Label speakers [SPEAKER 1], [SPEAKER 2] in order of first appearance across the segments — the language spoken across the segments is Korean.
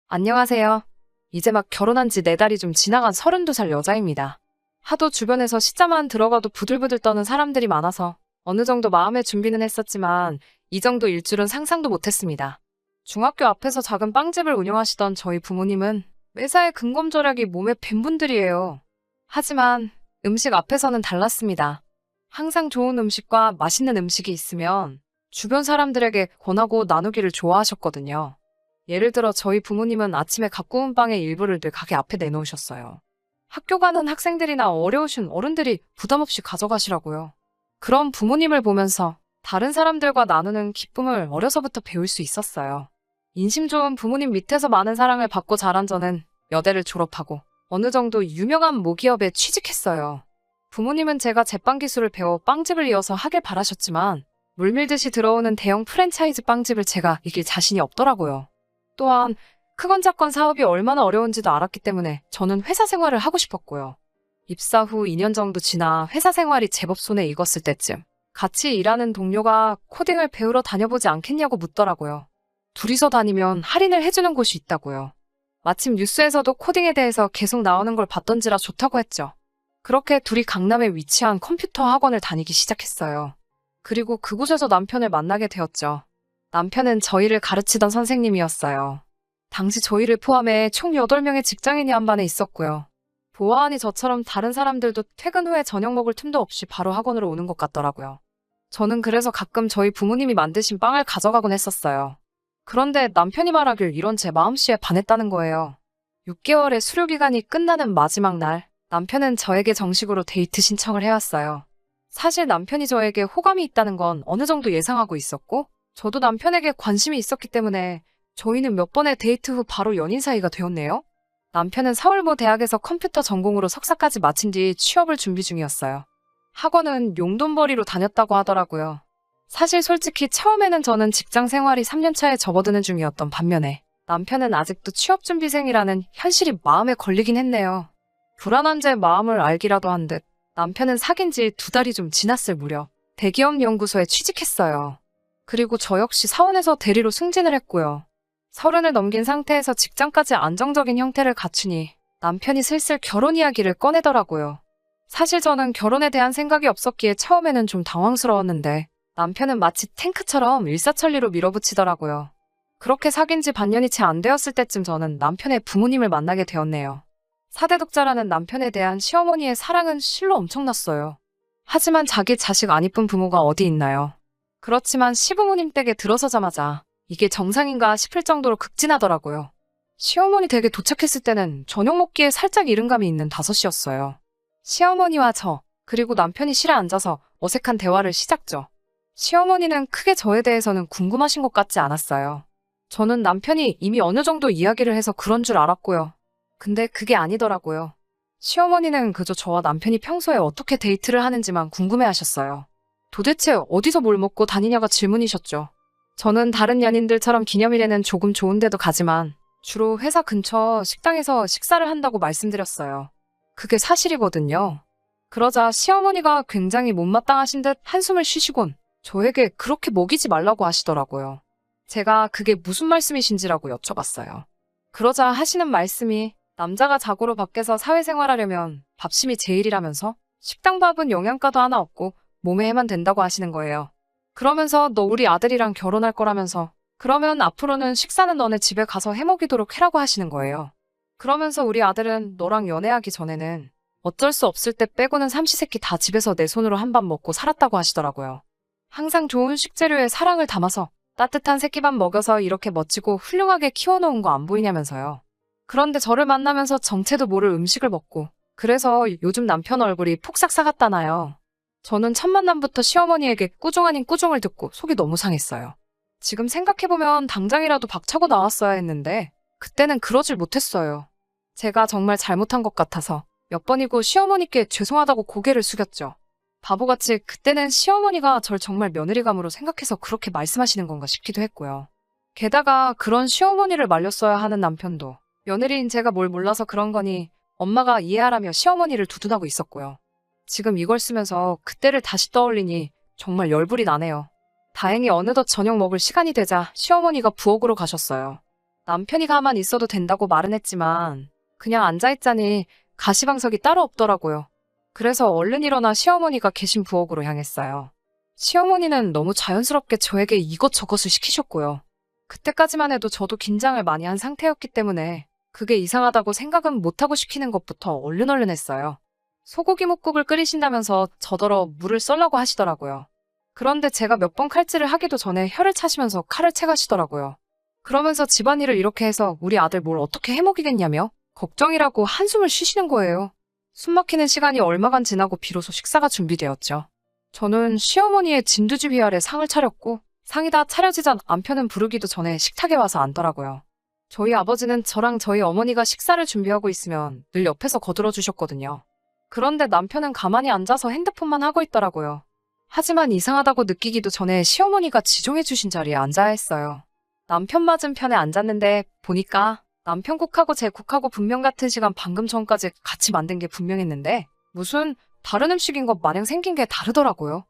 [SPEAKER 1] 안녕하세요. 이제 막 결혼한 지 4달이 좀 지나간 32살 여자입니다. 하도 주변에서 시자만 들어가도 부들부들 떠는 사람들이 많아서 어느 정도 마음의 준비는 했었지만 이 정도일 줄은 상상도 못했습니다. 중학교 앞에서 작은 빵집을 운영하시던 저희 부모님은 매사에 근검절약이 몸에 밴 분들이에요. 하지만 음식 앞에서는 달랐습니다. 항상 좋은 음식과 맛있는 음식이 있으면 주변 사람들에게 권하고 나누기를 좋아하셨거든요. 예를 들어 저희 부모님은 아침에 갓 구운 빵의 일부를 늘 가게 앞에 내놓으셨어요. 학교 가는 학생들이나 어려우신 어른들이 부담 없이 가져가시라고요. 그런 부모님을 보면서 다른 사람들과 나누는 기쁨을 어려서부터 배울 수 있었어요. 인심 좋은 부모님 밑에서 많은 사랑을 받고 자란 저는 여대를 졸업하고 어느 정도 유명한 모기업에 취직했어요. 부모님은 제가 제빵 기술을 배워 빵집을 이어서 하길 바라셨지만 물밀듯이 들어오는 대형 프랜차이즈 빵집을 제가 이길 자신이 없더라고요. 또한 크건 작건 사업이 얼마나 어려운지도 알았기 때문에 저는 회사 생활을 하고 싶었고요. 입사 후 2년 정도 지나 회사 생활이 제법 손에 익었을 때쯤 같이 일하는 동료가 코딩을 배우러 다녀보지 않겠냐고 묻더라고요. 둘이서 다니면 할인을 해주는 곳이 있다고요. 마침 뉴스에서도 코딩에 대해서 계속 나오는 걸 봤던지라 좋다고 했죠. 그렇게 둘이 강남에 위치한 컴퓨터 학원을 다니기 시작했어요. 그리고 그곳에서 남편을 만나게 되었죠. 남편은 저희를 가르치던 선생님이었어요. 당시 저희를 포함해 총 8명의 직장인이 한 반에 있었고요. 보아하니 저처럼 다른 사람들도 퇴근 후에 저녁 먹을 틈도 없이 바로 학원으로 오는 것 같더라고요. 저는 그래서 가끔 저희 부모님이 만드신 빵을 가져가곤 했었어요. 그런데 남편이 말하길 이런 제 마음씨에 반했다는 거예요. 6개월의 수료 기간이 끝나는 마지막 날, 남편은 저에게 정식으로 데이트 신청을 해왔어요. 사실 남편이 저에게 호감이 있다는 건 어느 정도 예상하고 있었고, 저도 남편에게 관심이 있었기 때문에 저희는 몇 번의 데이트 후 바로 연인 사이가 되었네요. 남편은 서울모 대학에서 컴퓨터 전공으로 석사까지 마친 뒤 취업을 준비 중이었어요. 학원은 용돈벌이로 다녔다고 하더라고요. 사실 솔직히 처음에는 저는 직장 생활이 3년 차에 접어드는 중이었던 반면에 남편은 아직도 취업준비생이라는 현실이 마음에 걸리긴 했네요. 불안한 제 마음을 알기라도 한 듯 남편은 사귄 지 2달이 좀 지났을 무렵 대기업 연구소에 취직했어요. 그리고 저 역시 사원에서 대리로 승진을 했고요. 30을 넘긴 상태에서 직장까지 안정적인 형태를 갖추니 남편이 슬슬 결혼 이야기를 꺼내더라고요. 사실 저는 결혼에 대한 생각이 없었기에 처음에는 좀 당황스러웠는데 남편은 마치 탱크처럼 일사천리로 밀어붙이더라고요. 그렇게 사귄 지 반년이 채 안 되었을 때쯤 저는 남편의 부모님을 만나게 되었네요. 4대 독자라는 남편에 대한 시어머니의 사랑은 실로 엄청났어요. 하지만 자기 자식 안 이쁜 부모가 어디 있나요? 그렇지만 시부모님 댁에 들어서자마자 이게 정상인가 싶을 정도로 극진하더라고요. 시어머니 댁에 도착했을 때는 저녁 먹기에 살짝 이른감이 있는 5시였어요. 시어머니와 저, 그리고 남편이 실에 앉아서 어색한 대화를 시작죠. 시어머니는 크게 저에 대해서는 궁금하신 것 같지 않았어요. 저는 남편이 이미 어느 정도 이야기를 해서 그런 줄 알았고요. 근데 그게 아니더라고요. 시어머니는 그저 저와 남편이 평소에 어떻게 데이트를 하는지만 궁금해하셨어요. 도대체 어디서 뭘 먹고 다니냐가 질문이셨죠. 저는 다른 연인들처럼 기념일에는 조금 좋은 데도 가지만 주로 회사 근처 식당에서 식사를 한다고 말씀드렸어요. 그게 사실이거든요. 그러자 시어머니가 굉장히 못마땅하신 듯 한숨을 쉬시곤 저에게 그렇게 먹이지 말라고 하시더라고요. 제가 그게 무슨 말씀이신지라고 여쭤봤어요. 그러자 하시는 말씀이 남자가 자고로 밖에서 사회생활하려면 밥심이 제일이라면서 식당 밥은 영양가도 하나 없고 몸에 해만 된다고 하시는 거예요. 그러면서 너 우리 아들이랑 결혼할 거라면서 그러면 앞으로는 식사는 너네 집에 가서 해먹이도록 해라고 하시는 거예요. 그러면서 우리 아들은 너랑 연애하기 전에는 어쩔 수 없을 때 빼고는 삼시세끼 다 집에서 내 손으로 한 밥 먹고 살았다고 하시더라고요. 항상 좋은 식재료에 사랑을 담아서 따뜻한 새끼밥 먹여서 이렇게 멋지고 훌륭하게 키워놓은 거 안 보이냐면서요. 그런데 저를 만나면서 정체도 모를 음식을 먹고 그래서 요즘 남편 얼굴이 폭삭 사갔다나요. 저는 첫 만남부터 시어머니에게 꾸중 아닌 꾸중을 듣고 속이 너무 상했어요. 지금 생각해보면 당장이라도 박차고 나왔어야 했는데 그때는 그러질 못했어요. 제가 정말 잘못한 것 같아서 몇 번이고 시어머니께 죄송하다고 고개를 숙였죠. 바보같이 그때는 시어머니가 절 정말 며느리감으로 생각해서 그렇게 말씀하시는 건가 싶기도 했고요. 게다가 그런 시어머니를 말렸어야 하는 남편도 며느리인 제가 뭘 몰라서 그런 거니 엄마가 이해하라며 시어머니를 두둔하고 있었고요. 지금 이걸 쓰면서 그때를 다시 떠올리니 정말 열불이 나네요. 다행히 어느덧 저녁 먹을 시간이 되자 시어머니가 부엌으로 가셨어요. 남편이 가만히 있어도 된다고 말은 했지만 그냥 앉아있자니 가시방석이 따로 없더라고요. 그래서 얼른 일어나 시어머니가 계신 부엌으로 향했어요. 시어머니는 너무 자연스럽게 저에게 이것저것을 시키셨고요. 그때까지만 해도 저도 긴장을 많이 한 상태였기 때문에 그게 이상하다고 생각은 못하고 시키는 것부터 얼른 했어요. 소고기 뭇국을 끓이신다면서 저더러 물을 썰라고 하시더라고요. 그런데 제가 몇 번 칼질을 하기도 전에 혀를 차시면서 칼을 채가시더라고요. 그러면서 집안일을 이렇게 해서 우리 아들 뭘 어떻게 해먹이겠냐며 걱정이라고 한숨을 쉬시는 거예요. 숨막히는 시간이 얼마간 지나고 비로소 식사가 준비되었죠. 저는 시어머니의 진두지휘 아래 상을 차렸고 상이 다 차려지자 남편은 부르기도 전에 식탁에 와서 앉더라고요. 저희 아버지는 저랑 저희 어머니가 식사를 준비하고 있으면 늘 옆에서 거들어 주셨거든요. 그런데 남편은 가만히 앉아서 핸드폰만 하고 있더라고요. 하지만 이상하다고 느끼기도 전에 시어머니가 지정해 주신 자리에 앉아야 했어요. 남편 맞은편에 앉았는데 보니까 남편 국하고 제 국하고 분명 같은 시간 방금 전까지 같이 만든 게 분명했는데 무슨 다른 음식인 것 마냥 생긴 게 다르더라고요.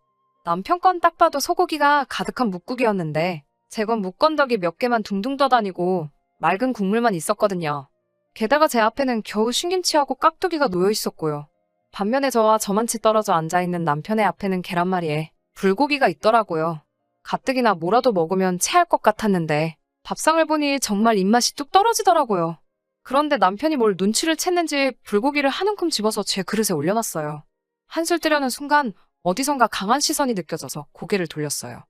[SPEAKER 1] 남편 건 딱 봐도 소고기가 가득한 뭇국이었는데 제 건 묵건더기 몇 개만 둥둥 떠다니고 맑은 국물만 있었거든요. 게다가 제 앞에는 겨우 신김치하고 깍두기가 놓여 있었고요. 반면에 저와 저만치 떨어져 앉아있는 남편의 앞에는 계란말이에 불고기가 있더라고요. 가뜩이나 뭐라도 먹으면 체할 것 같았는데 밥상을 보니 정말 입맛이 뚝 떨어지더라고요. 그런데 남편이 뭘 눈치를 챘는지 불고기를 한 움큼 집어서 제 그릇에 올려놨어요. 한술 뜨려는 순간 어디선가 강한 시선이 느껴져서 고개를 돌렸어요.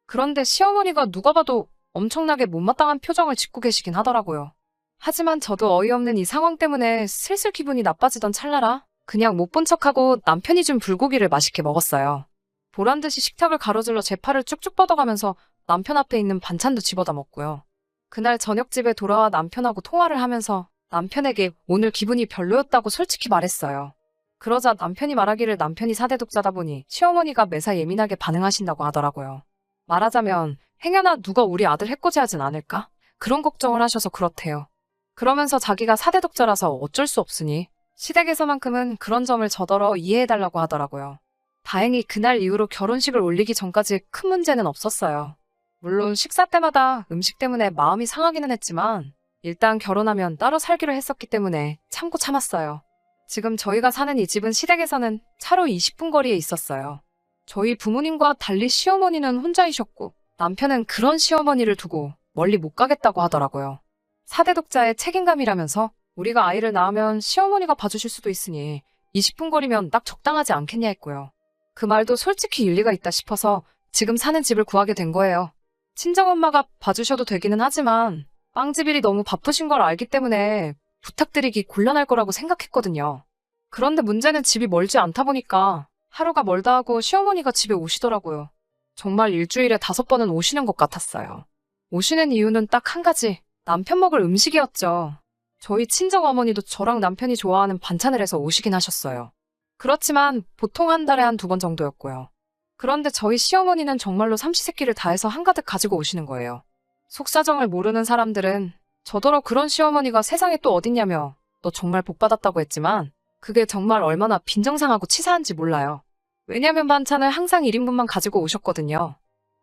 [SPEAKER 1] 그런데 시어머니가 누가 봐도 엄청나게 못마땅한 표정을 짓고 계시긴 하더라고요. 하지만 저도 어이없는 이 상황 때문에 슬슬 기분이 나빠지던 찰나라 그냥 못 본 척하고 남편이 준 불고기를 맛있게 먹었어요. 보란듯이 식탁을 가로질러 제 팔을 쭉쭉 뻗어가면서 남편 앞에 있는 반찬도 집어다 먹고요. 그날 저녁 집에 돌아와 남편하고 통화를 하면서 남편에게 오늘 기분이 별로였다고 솔직히 말했어요. 그러자 남편이 말하기를 남편이 사대독자다 보니 시어머니가 매사 예민하게 반응하신다고 하더라고요. 말하자면 행여나 누가 우리 아들 해코지하진 않을까? 그런 걱정을 하셔서 그렇대요. 그러면서 자기가 사대독자라서 어쩔 수 없으니 시댁에서만큼은 그런 점을 저더러 이해해달라고 하더라고요. 다행히 그날 이후로 결혼식을 올리기 전까지 큰 문제는 없었어요. 물론 식사 때마다 음식 때문에 마음이 상하기는 했지만 일단 결혼하면 따로 살기로 했었기 때문에 참고 참았어요. 지금 저희가 사는 이 집은 시댁에서는 차로 20분 거리에 있었어요. 저희 부모님과 달리 시어머니는 혼자이셨고 남편은 그런 시어머니를 두고 멀리 못 가겠다고 하더라고요. 사대독자의 책임감이라면서 우리가 아이를 낳으면 시어머니가 봐주실 수도 있으니 20분 거리면 딱 적당하지 않겠냐 했고요. 그 말도 솔직히 일리가 있다 싶어서 지금 사는 집을 구하게 된 거예요. 친정엄마가 봐주셔도 되기는 하지만 빵집 일이 너무 바쁘신 걸 알기 때문에 부탁드리기 곤란할 거라고 생각했거든요. 그런데 문제는 집이 멀지 않다 보니까 하루가 멀다 하고 시어머니가 집에 오시더라고요. 정말 일주일에 5번은 오시는 것 같았어요. 오시는 이유는 딱 한 가지, 남편 먹을 음식이었죠. 저희 친정어머니도 저랑 남편이 좋아하는 반찬을 해서 오시긴 하셨어요. 그렇지만 보통 한 달에 한 2번 정도였고요. 그런데 저희 시어머니는 정말로 삼시세끼를 다해서 한가득 가지고 오시는 거예요. 속사정을 모르는 사람들은 저더러 그런 시어머니가 세상에 또 어딨냐며 너 정말 복받았다고 했지만 그게 정말 얼마나 빈정상하고 치사한지 몰라요. 왜냐면 반찬을 항상 1인분만 가지고 오셨거든요.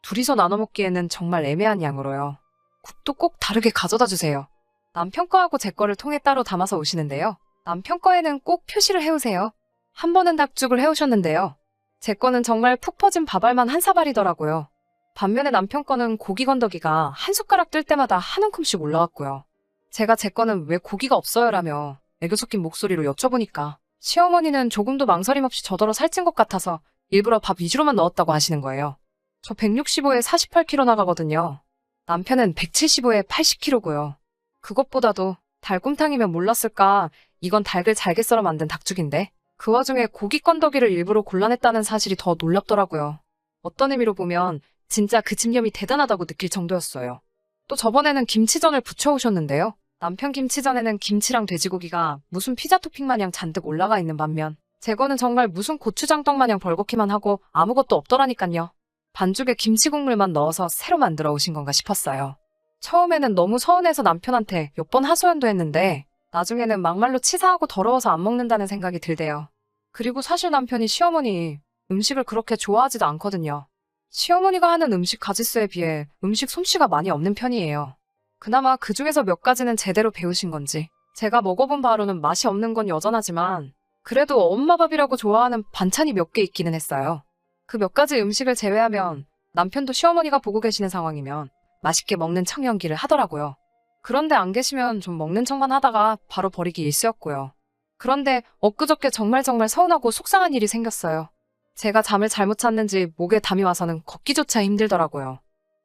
[SPEAKER 1] 둘이서 나눠 먹기에는 정말 애매한 양으로요. 국도 꼭 다르게 가져다 주세요. 남편 거하고 제 거를 통에 따로 담아서 오시는데요. 남편 거에는 꼭 표시를 해오세요. 한 번은 닭죽을 해오셨는데요. 제 거는 정말 푹 퍼진 밥알만 한 사발이더라고요. 반면에 남편 거는 고기 건더기가 한 숟가락 뜰 때마다 한 움큼씩 올라왔고요. 제가 제 거는 왜 고기가 없어요? 라며 애교 섞인 목소리로 여쭤보니까 시어머니는 조금도 망설임 없이 저더러 살찐 것 같아서 일부러 밥 위주로만 넣었다고 하시는 거예요. 저 165에 48kg 나가거든요. 남편은 175에 80kg고요. 그것보다도 달곰탕이면 몰랐을까 이건 닭을 잘게 썰어 만든 닭죽인데 그 와중에 고기 건더기를 일부러 골라냈다는 사실이 더 놀랍더라고요. 어떤 의미로 보면 진짜 그 집념이 대단하다고 느낄 정도였어요. 또 저번에는 김치전을 부쳐오셨는데요. 남편 김치전에는 김치랑 돼지고기가 무슨 피자 토핑 마냥 잔뜩 올라가 있는 반면 제 거는 정말 무슨 고추장떡 마냥 벌겋기만 하고 아무것도 없더라니깐요. 반죽에 김치 국물만 넣어서 새로 만들어 오신 건가 싶었어요. 처음에는 너무 서운해서 남편한테 몇 번 하소연도 했는데 나중에는 막말로 치사하고 더러워서 안 먹는다는 생각이 들대요. 그리고 사실 남편이 시어머니 음식을 그렇게 좋아하지도 않거든요. 시어머니가 하는 음식 가짓수에 비해 음식 솜씨가 많이 없는 편이에요. 그나마 그 중에서 몇 가지는 제대로 배우신 건지 제가 먹어본 바로는 맛이 없는 건 여전하지만 그래도 엄마 밥이라고 좋아하는 반찬이 몇 개 있기는 했어요. 그 몇 가지 음식을 제외하면 남편도 시어머니가 보고 계시는 상황이면 맛있게 먹는 척 연기를 하더라고요. 그런데 안 계시면 좀 먹는 척만 하다가 바로 버리기 일쑤였고요. 그런데 엊그저께 정말 서운하고 속상한 일이 생겼어요. 제가 잠을 잘못 잤는지 목에 담이 와서는 걷기조차 힘들더라고요.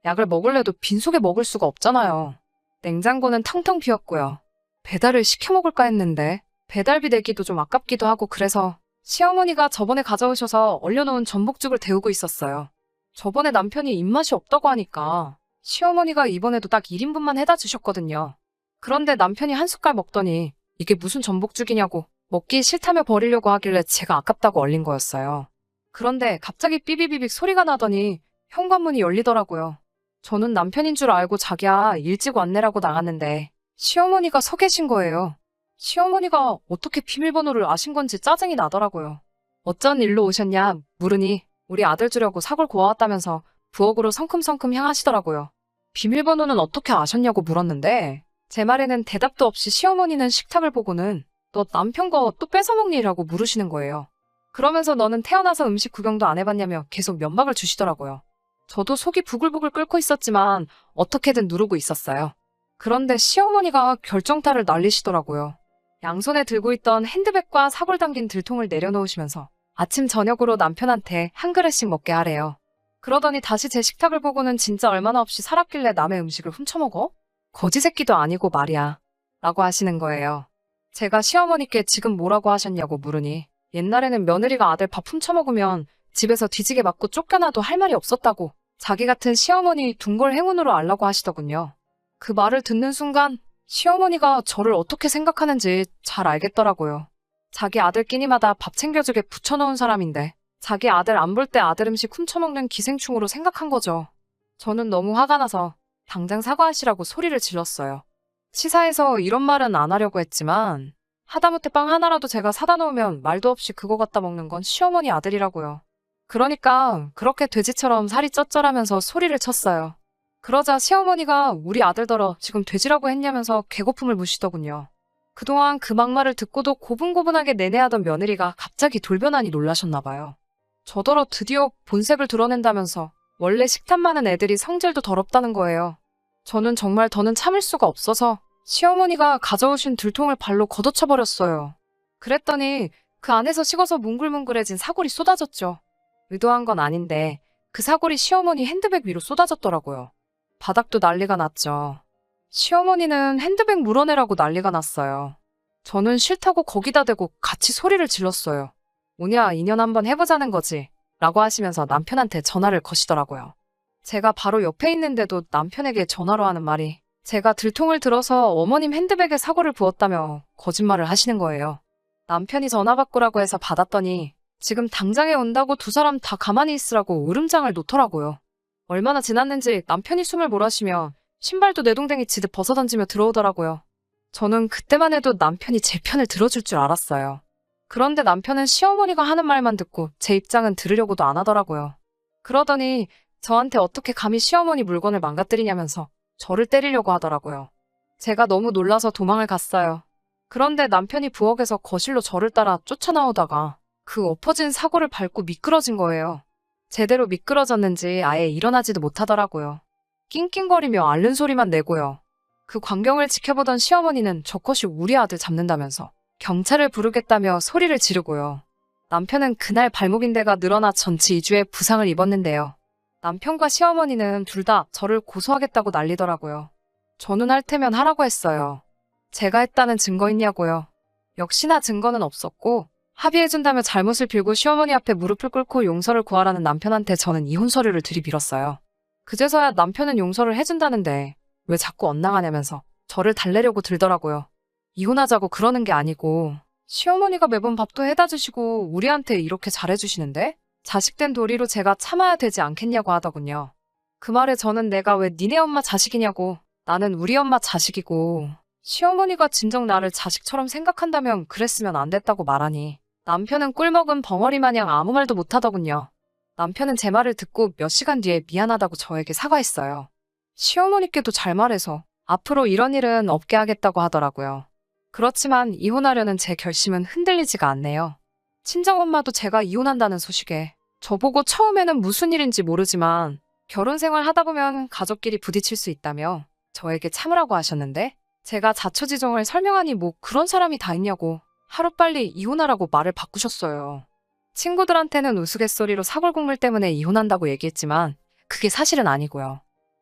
[SPEAKER 1] 약을 먹을래도 빈속에 먹을 수가 없잖아요. 냉장고는 텅텅 비었고요. 배달을 시켜 먹을까 했는데 배달비 내기도 좀 아깝기도 하고 그래서 시어머니가 저번에 가져오셔서 얼려놓은 전복죽을 데우고 있었어요. 저번에 남편이 입맛이 없다고 하니까 시어머니가 이번에도 딱 1인분만 해다 주셨거든요. 그런데 남편이 한 숟갈 먹더니 이게 무슨 전복죽이냐고 먹기 싫다며 버리려고 하길래 제가 아깝다고 얼린 거였어요. 그런데 갑자기 삐비비빅 소리가 나더니 현관문이 열리더라고요. 저는 남편인 줄 알고 자기야 일찍 왔네라고 나갔는데 시어머니가 서 계신 거예요. 시어머니가 어떻게 비밀번호를 아신 건지 짜증이 나더라고요. 어쩐 일로 오셨냐 물으니 우리 아들 주려고 사골 구워왔다면서 부엌으로 성큼성큼 향하시더라고요. 비밀번호는 어떻게 아셨냐고 물었는데 제 말에는 대답도 없이 시어머니는 식탁을 보고는 너 남편 거 또 뺏어먹니라고 물으시는 거예요. 그러면서 너는 태어나서 음식 구경도 안 해봤냐며 계속 면박을 주시더라고요. 저도 속이 부글부글 끓고 있었지만 어떻게든 누르고 있었어요. 그런데 시어머니가 결정타를 날리시더라고요. 양손에 들고 있던 핸드백과 사골 담긴 들통을 내려놓으시면서 아침 저녁으로 남편한테 한 그릇씩 먹게 하래요. 그러더니 다시 제 식탁을 보고는 진짜 얼마나 없이 살았길래 남의 음식을 훔쳐먹어? 거지 새끼도 아니고 말이야. 라고 하시는 거예요. 제가 시어머니께 지금 뭐라고 하셨냐고 물으니 옛날에는 며느리가 아들 밥 훔쳐먹으면 집에서 뒤지게 맞고 쫓겨나도 할 말이 없었다고 자기 같은 시어머니 둥골 행운으로 알라고 하시더군요. 그 말을 듣는 순간 시어머니가 저를 어떻게 생각하는지 잘 알겠더라고요. 자기 아들 끼니마다 밥 챙겨주게 붙여놓은 사람인데 자기 아들 안 볼 때 아들 음식 훔쳐먹는 기생충으로 생각한 거죠. 저는 너무 화가 나서 당장 사과하시라고 소리를 질렀어요. 치사해서 이런 말은 안 하려고 했지만 하다못해 빵 하나라도 제가 사다 놓으면 말도 없이 그거 갖다 먹는 건 시어머니 아들이라고요. 그러니까 그렇게 돼지처럼 살이 쩌쩌라면서 소리를 쳤어요. 그러자 시어머니가 우리 아들더러 지금 돼지라고 했냐면서 개고픔을 무시더군요. 그동안 그 막말을 듣고도 고분고분하게 내내하던 며느리가 갑자기 돌변하니 놀라셨나 봐요. 저더러 드디어 본색을 드러낸다면서 원래 식탐 많은 애들이 성질도 더럽다는 거예요. 저는 정말 더는 참을 수가 없어서 시어머니가 가져오신 들통을 발로 걷어쳐버렸어요. 그랬더니 그 안에서 식어서 뭉글뭉글해진 사골이 쏟아졌죠. 의도한 건 아닌데 그 사골이 시어머니 핸드백 위로 쏟아졌더라고요. 바닥도 난리가 났죠. 시어머니는 핸드백 물어내라고 난리가 났어요. 저는 싫다고 거기다 대고 같이 소리를 질렀어요. 뭐냐, 인연 한번 해보자는 거지. 라고 하시면서 남편한테 전화를 거시더라고요. 제가 바로 옆에 있는데도 남편에게 전화로 하는 말이 제가 들통을 들어서 어머님 핸드백에 사골을 부었다며 거짓말을 하시는 거예요. 남편이 전화 받고라고 해서 받았더니 지금 당장에 온다고 두 사람 다 가만히 있으라고 으름장을 놓더라고요. 얼마나 지났는지 남편이 숨을 몰아쉬며 신발도 내동댕이 지듯 벗어던지며 들어오더라고요. 저는 그때만 해도 남편이 제 편을 들어줄 줄 알았어요. 그런데 남편은 시어머니가 하는 말만 듣고 제 입장은 들으려고도 안 하더라고요. 그러더니 저한테 어떻게 감히 시어머니 물건을 망가뜨리냐면서 저를 때리려고 하더라고요. 제가 너무 놀라서 도망을 갔어요. 그런데 남편이 부엌에서 거실로 저를 따라 쫓아나오다가 그 엎어진 사골을 밟고 미끄러진 거예요. 제대로 미끄러졌는지 아예 일어나지도 못하더라고요. 낑낑거리며 앓는 소리만 내고요. 그 광경을 지켜보던 시어머니는 저것이 우리 아들 잡는다면서 경찰을 부르겠다며 소리를 지르고요. 남편은 그날 발목인대가 늘어나 전치 2주의 부상을 입었는데요. 남편과 시어머니는 둘 다 저를 고소하겠다고 난리더라고요. 저는 할 테면 하라고 했어요. 제가 했다는 증거 있냐고요. 역시나 증거는 없었고 합의해준다며 잘못을 빌고 시어머니 앞에 무릎을 꿇고 용서를 구하라는 남편한테 저는 이혼 서류를 들이밀었어요. 그제서야 남편은 용서를 해준다는데 왜 자꾸 엇나가냐면서 저를 달래려고 들더라고요. 이혼하자고 그러는 게 아니고 시어머니가 매번 밥도 해다 주시고 우리한테 이렇게 잘해주시는데 자식된 도리로 제가 참아야 되지 않겠냐고 하더군요. 그 말에 저는 내가 왜 니네 엄마 자식이냐고, 나는 우리 엄마 자식이고 시어머니가 진정 나를 자식처럼 생각한다면 그랬으면 안 됐다고 말하니 남편은 꿀먹은 벙어리 마냥 아무 말도 못하더군요. 남편은 제 말을 듣고 몇 시간 뒤에 미안하다고 저에게 사과했어요. 시어머니께도 잘 말해서 앞으로 이런 일은 없게 하겠다고 하더라고요. 그렇지만 이혼하려는 제 결심은 흔들리지가 않네요. 친정엄마도 제가 이혼한다는 소식에 저보고 처음에는 무슨 일인지 모르지만 결혼 생활 하다 보면 가족끼리 부딪힐 수 있다며 저에게 참으라고 하셨는데 제가 자초지종을 설명하니 뭐 그런 사람이 다 있냐고 하루빨리 이혼하라고 말을 바꾸셨어요. 친구들한테는 우스갯소리로 사골국물 때문에 이혼한다고 얘기했지만 그게 사실은 아니고요.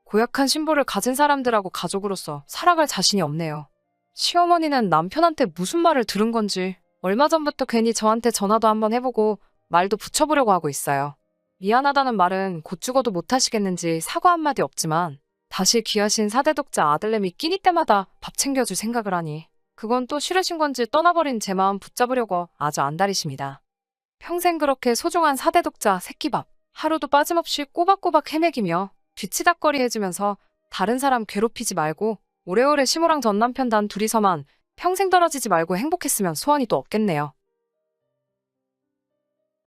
[SPEAKER 1] 고약한 신보를 가진 사람들하고 가족으로서 살아갈 자신이 없네요. 시어머니는 남편한테 무슨 말을 들은 건지 얼마 전부터 괜히 저한테 전화도 한번 해보고 말도 붙여보려고 하고 있어요. 미안하다는 말은 곧 죽어도 못하시겠는지 사과 한마디 없지만 다시 귀하신 사대독자 아들내미 끼니 때마다 밥 챙겨줄 생각을 하니 그건 또 싫으신 건지 떠나버린 제 마음 붙잡으려고 아주 안달이십니다. 평생 그렇게 소중한 사대독자 새끼밥 하루도 빠짐없이 꼬박꼬박 헤매기며 뒤치다꺼리 해주면서 다른 사람 괴롭히지 말고 오래오래 시모랑 전 남편 단 둘이서만 평생 떨어지지 말고 행복했으면 소원이 또 없겠네요.